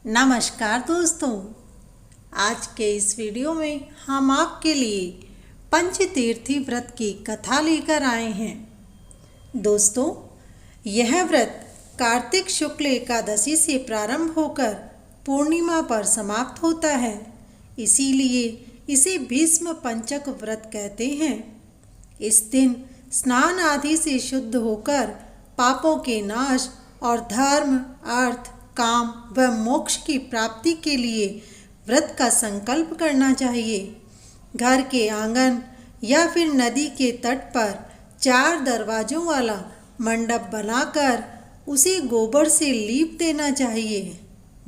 नमस्कार दोस्तों, आज के इस वीडियो में हम आपके लिए पंचतीर्थी व्रत की कथा लेकर आए हैं। दोस्तों, यह व्रत कार्तिक शुक्ल एकादशी से प्रारंभ होकर पूर्णिमा पर समाप्त होता है, इसीलिए इसे भीष्म पंचक व्रत कहते हैं। इस दिन स्नान आदि से शुद्ध होकर पापों के नाश और धर्म, अर्थ, काम व मोक्ष की प्राप्ति के लिए व्रत का संकल्प करना चाहिए। घर के आंगन या फिर नदी के तट पर 4 दरवाजों वाला मंडप बनाकर उसे गोबर से लीप देना चाहिए।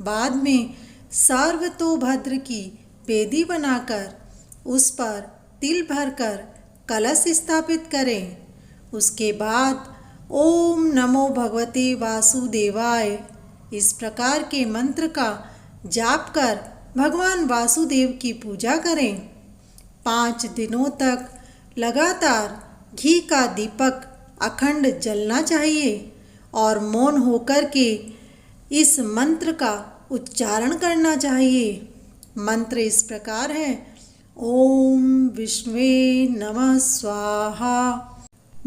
बाद में सर्वतोभद्र की वेदी बनाकर उस पर तिल भरकर कलश स्थापित करें। उसके बाद ओम नमो भगवते वासुदेवाय इस प्रकार के मंत्र का जाप कर भगवान वासुदेव की पूजा करें। 5 दिनों तक लगातार घी का दीपक अखंड जलना चाहिए और मौन होकर के इस मंत्र का उच्चारण करना चाहिए। मंत्र इस प्रकार है: ओम विष्णुवे नमः स्वाहा।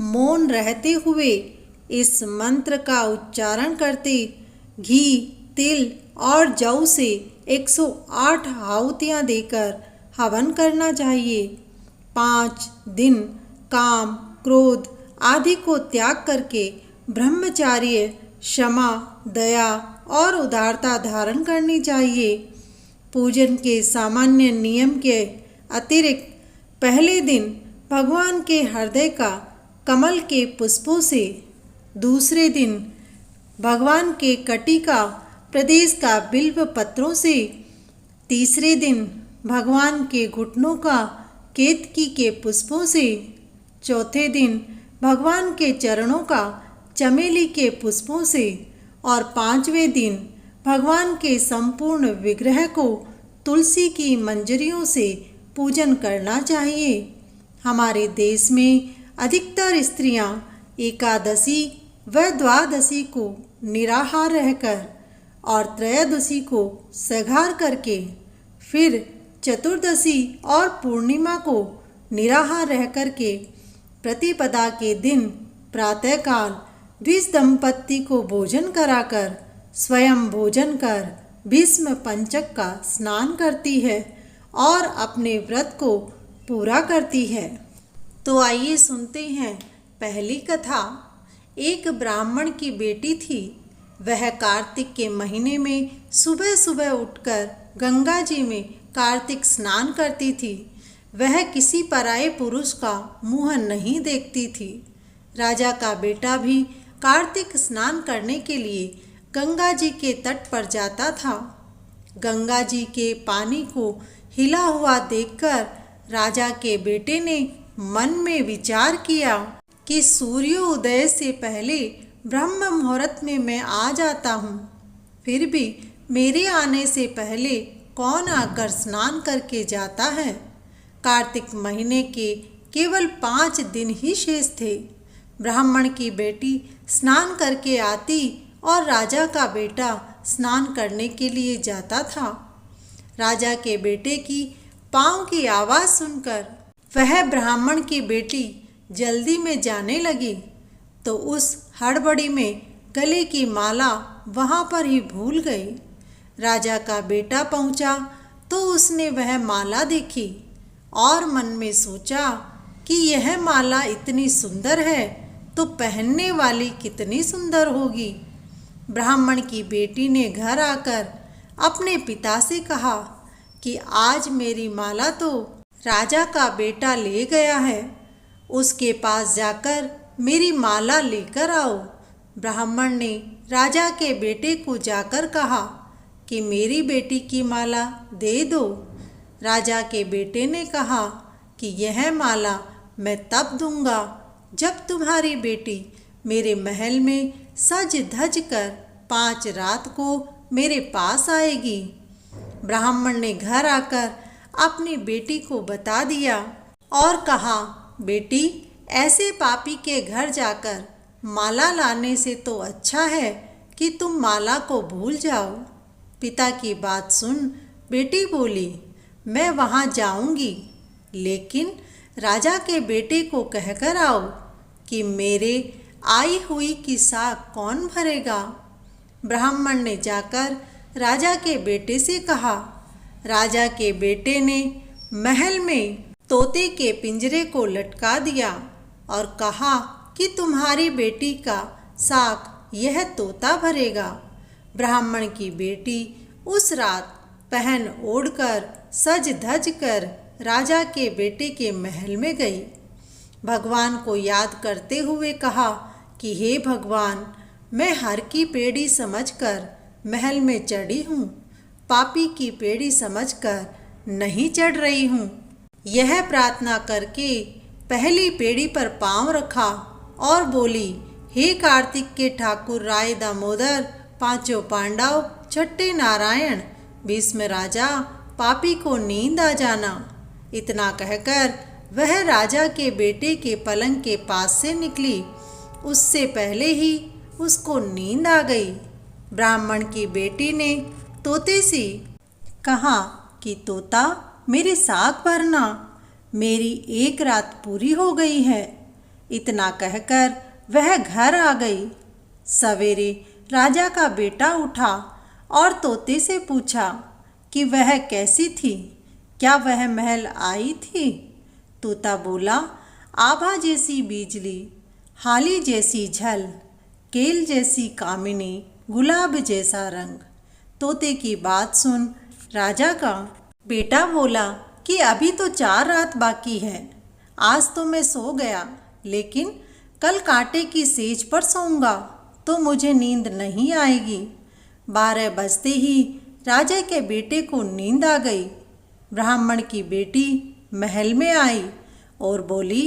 मौन रहते हुए इस मंत्र का उच्चारण करते घी, तिल और जौ से 108 आहुतियाँ देकर हवन करना चाहिए। 5 दिन काम, क्रोध आदि को त्याग करके ब्रह्मचार्य, क्षमा, दया और उदारता धारण करनी चाहिए। पूजन के सामान्य नियम के अतिरिक्त पहले दिन भगवान के हृदय का कमल के पुष्पों से, दूसरे दिन भगवान के कटी का प्रदेश का बिल्व पत्रों से, तीसरे दिन भगवान के घुटनों का केतकी के पुष्पों से, चौथे दिन भगवान के चरणों का चमेली के पुष्पों से और 5वें दिन भगवान के संपूर्ण विग्रह को तुलसी की मंजरियों से पूजन करना चाहिए। हमारे देश में अधिकतर स्त्रियां एकादशी व द्वादशी को निराहार रहकर और त्रयोदशी को सघार करके, फिर चतुर्दशी और पूर्णिमा को निराहार रह करके प्रतिपदा के दिन प्रातःकाल द्विज दंपत्ति को भोजन कराकर स्वयं भोजन कर भीष्म पंचक का स्नान करती है और अपने व्रत को पूरा करती है। तो आइए सुनते हैं पहली कथा। एक ब्राह्मण की बेटी थी। वह कार्तिक के महीने में सुबह सुबह उठकर गंगा जी में कार्तिक स्नान करती थी। वह किसी पराये पुरुष का मुँह नहीं देखती थी। राजा का बेटा भी कार्तिक स्नान करने के लिए गंगा जी के तट पर जाता था। गंगा जी के पानी को हिला हुआ देखकर राजा के बेटे ने मन में विचार किया कि सूर्योदय से पहले ब्रह्म मुहूर्त में मैं आ जाता हूँ, फिर भी मेरे आने से पहले कौन आकर स्नान करके जाता है। कार्तिक महीने के केवल 5 दिन ही शेष थे। ब्राह्मण की बेटी स्नान करके आती और राजा का बेटा स्नान करने के लिए जाता था। राजा के बेटे की पाँव की आवाज़ सुनकर वह ब्राह्मण की बेटी जल्दी में जाने लगी, तो उस हड़बड़ी में गले की माला वहाँ पर ही भूल गई। राजा का बेटा पहुँचा तो उसने वह माला देखी और मन में सोचा कि यह माला इतनी सुंदर है तो पहनने वाली कितनी सुंदर होगी। ब्राह्मण की बेटी ने घर आकर अपने पिता से कहा कि आज मेरी माला तो राजा का बेटा ले गया है, उसके पास जाकर मेरी माला लेकर आओ। ब्राह्मण ने राजा के बेटे को जाकर कहा कि मेरी बेटी की माला दे दो। राजा के बेटे ने कहा कि यह माला मैं तब दूंगा जब तुम्हारी बेटी मेरे महल में सज धज कर 5 रात को मेरे पास आएगी। ब्राह्मण ने घर आकर अपनी बेटी को बता दिया और कहा, बेटी, ऐसे पापी के घर जाकर माला लाने से तो अच्छा है कि तुम माला को भूल जाओ। पिता की बात सुन बेटी बोली, मैं वहाँ जाऊँगी, लेकिन राजा के बेटे को कहकर आओ कि मेरे आई हुई की साख कौन भरेगा। ब्राह्मण ने जाकर राजा के बेटे से कहा। राजा के बेटे ने महल में तोते के पिंजरे को लटका दिया और कहा कि तुम्हारी बेटी का साख यह तोता भरेगा। ब्राह्मण की बेटी उस रात पहन ओढ़कर सज धज कर राजा के बेटे के महल में गई। भगवान को याद करते हुए कहा कि हे भगवान, मैं हर की पेड़ी समझकर महल में चढ़ी हूँ, पापी की पेड़ी समझकर नहीं चढ़ रही हूँ। यह प्रार्थना करके पहली पेड़ी पर पांव रखा और बोली, हे कार्तिक के ठाकुर राय दामोदर, पांचों पांडव, छठे नारायण, भीष्म राजा, पापी को नींद आ जाना। इतना कहकर वह राजा के बेटे के पलंग के पास से निकली। उससे पहले ही उसको नींद आ गई। ब्राह्मण की बेटी ने तोते से कहा कि तोता, मेरी साख भरना, मेरी एक रात पूरी हो गई है। इतना कहकर वह घर आ गई। सवेरे राजा का बेटा उठा और तोते से पूछा कि वह कैसी थी, क्या वह महल आई थी। तोता बोला, आभा जैसी बिजली, हाली जैसी झल, केल जैसी कामिनी, गुलाब जैसा रंग। तोते की बात सुन राजा का बेटा बोला कि अभी तो 4 रात बाकी है। आज तो मैं सो गया, लेकिन कल कांटे की सेज पर सोऊंगा तो मुझे नींद नहीं आएगी। 12 बजते ही राजा के बेटे को नींद आ गई। ब्राह्मण की बेटी महल में आई और बोली,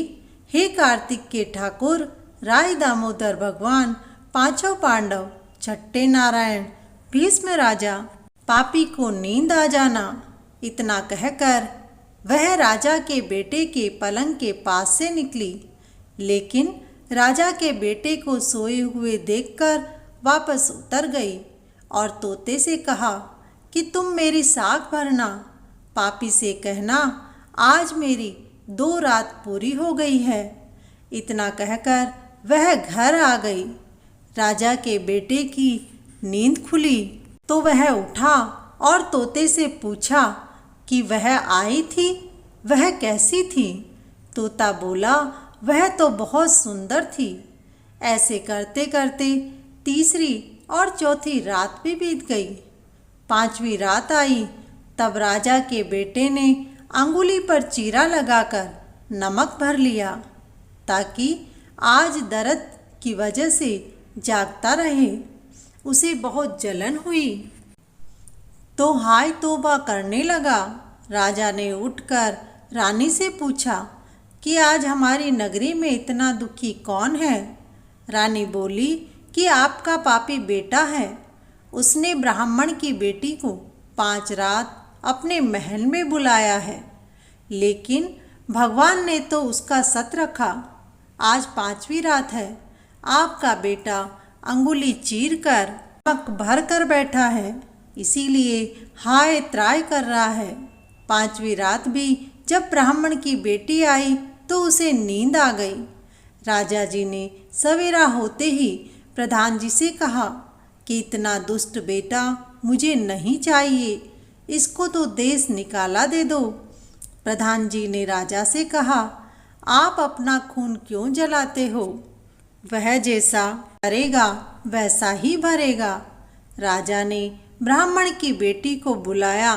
हे कार्तिक के ठाकुर राय दामोदर भगवान, पांचों पांडव, छठे नारायण, भीष्म राजा, पापी को नींद आ जाना। इतना कहकर वह राजा के बेटे के पलंग के पास से निकली, लेकिन राजा के बेटे को सोए हुए देखकर वापस उतर गई और तोते से कहा कि तुम मेरी साख भरना, पापी से कहना आज मेरी 2 रात पूरी हो गई है। इतना कहकर वह घर आ गई। राजा के बेटे की नींद खुली तो वह उठा और तोते से पूछा कि वह आई थी, वह कैसी थी। तोता बोला, वह तो बहुत सुंदर थी। ऐसे करते करते तीसरी और चौथी रात भी बीत गई। 5वीं रात आई तब राजा के बेटे ने अंगुली पर चीरा लगाकर नमक भर लिया ताकि आज दर्द की वजह से जागता रहे। उसे बहुत जलन हुई तो हाय तौबा करने लगा। राजा ने उठकर रानी से पूछा कि आज हमारी नगरी में इतना दुखी कौन है। रानी बोली कि आपका पापी बेटा है। उसने ब्राह्मण की बेटी को 5 रात अपने महल में बुलाया है, लेकिन भगवान ने तो उसका सत रखा। आज 5वीं रात है। आपका बेटा अंगुली चीर कर नमक भर कर बैठा है, इसीलिए हाय त्राय कर रहा है। 5वीं रात भी जब ब्राह्मण की बेटी आई तो उसे नींद आ गई। राजा जी ने सवेरा होते ही प्रधान जी से कहा कि इतना दुष्ट बेटा मुझे नहीं चाहिए, इसको तो देश निकाला दे दो। प्रधान जी ने राजा से कहा, आप अपना खून क्यों जलाते हो, वह जैसा करेगा वैसा ही भरेगा। राजा ने ब्राह्मण की बेटी को बुलाया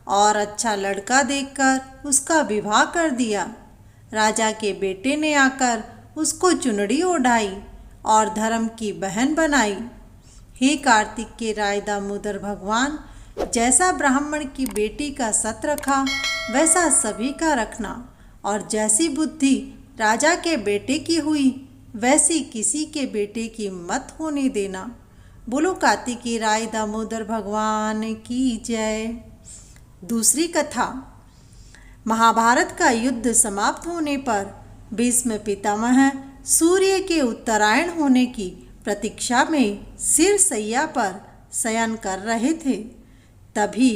और अच्छा लड़का देखकर उसका विवाह कर दिया। राजा के बेटे ने आकर उसको चुनरी ओढ़ाई और धर्म की बहन बनाई। हे कार्तिक के राय दामोदर भगवान, जैसा ब्राह्मण की बेटी का सत रखा वैसा सभी का रखना, और जैसी बुद्धि राजा के बेटे की हुई वैसी किसी के बेटे की मत होने देना। बोलो कार्तिकी राय दामोदर भगवान की जय। दूसरी कथा। महाभारत का युद्ध समाप्त होने पर भीष्म पितामह सूर्य के उत्तरायण होने की प्रतीक्षा में सिर सैया पर शयन कर रहे थे। तभी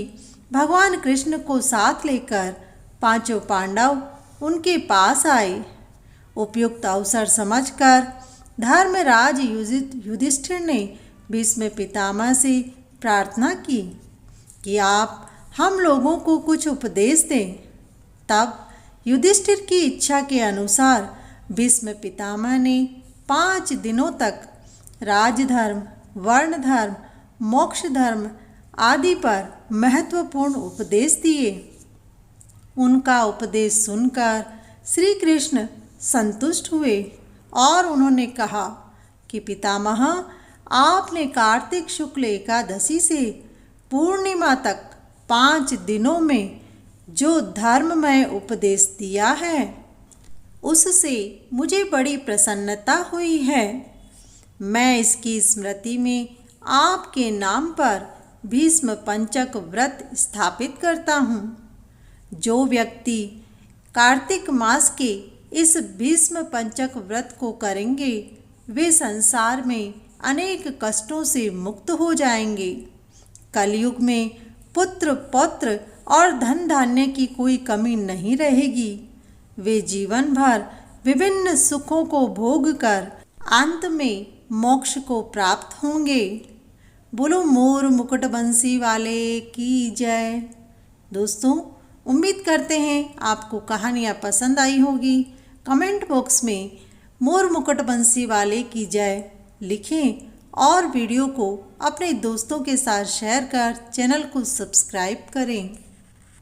भगवान कृष्ण को साथ लेकर पांचों पांडव उनके पास आए। उपयुक्त अवसर समझकर धर्मराज युधिष्ठिर ने भीष्म पितामह से प्रार्थना की कि आप हम लोगों को कुछ उपदेश दें। तब युधिष्ठिर की इच्छा के अनुसार भीष्म पितामह ने 5 दिनों तक राजधर्म, वर्ण धर्म, मोक्ष धर्म आदि पर महत्वपूर्ण उपदेश दिए। उनका उपदेश सुनकर श्री कृष्ण संतुष्ट हुए और उन्होंने कहा कि पितामह, आपने कार्तिक शुक्ल एकादशी से पूर्णिमा तक 5 दिनों में जो धर्ममय उपदेश दिया है उससे मुझे बड़ी प्रसन्नता हुई है। मैं इसकी स्मृति में आपके नाम पर भीष्म पंचक व्रत स्थापित करता हूँ। जो व्यक्ति कार्तिक मास के इस भीष्म पंचक व्रत को करेंगे वे संसार में अनेक कष्टों से मुक्त हो जाएंगे। कलयुग में पुत्र पौत्र और धन धान्य की कोई कमी नहीं रहेगी। वे जीवन भर विभिन्न सुखों को भोग कर अंत में मोक्ष को प्राप्त होंगे। बोलो मोर मुकुट बंसी वाले की जय। दोस्तों, उम्मीद करते हैं आपको कहानियाँ पसंद आई होगी। कमेंट बॉक्स में मोर मुकुट बंसी वाले की जय लिखें और वीडियो को अपने दोस्तों के साथ शेयर कर चैनल को सब्सक्राइब करें।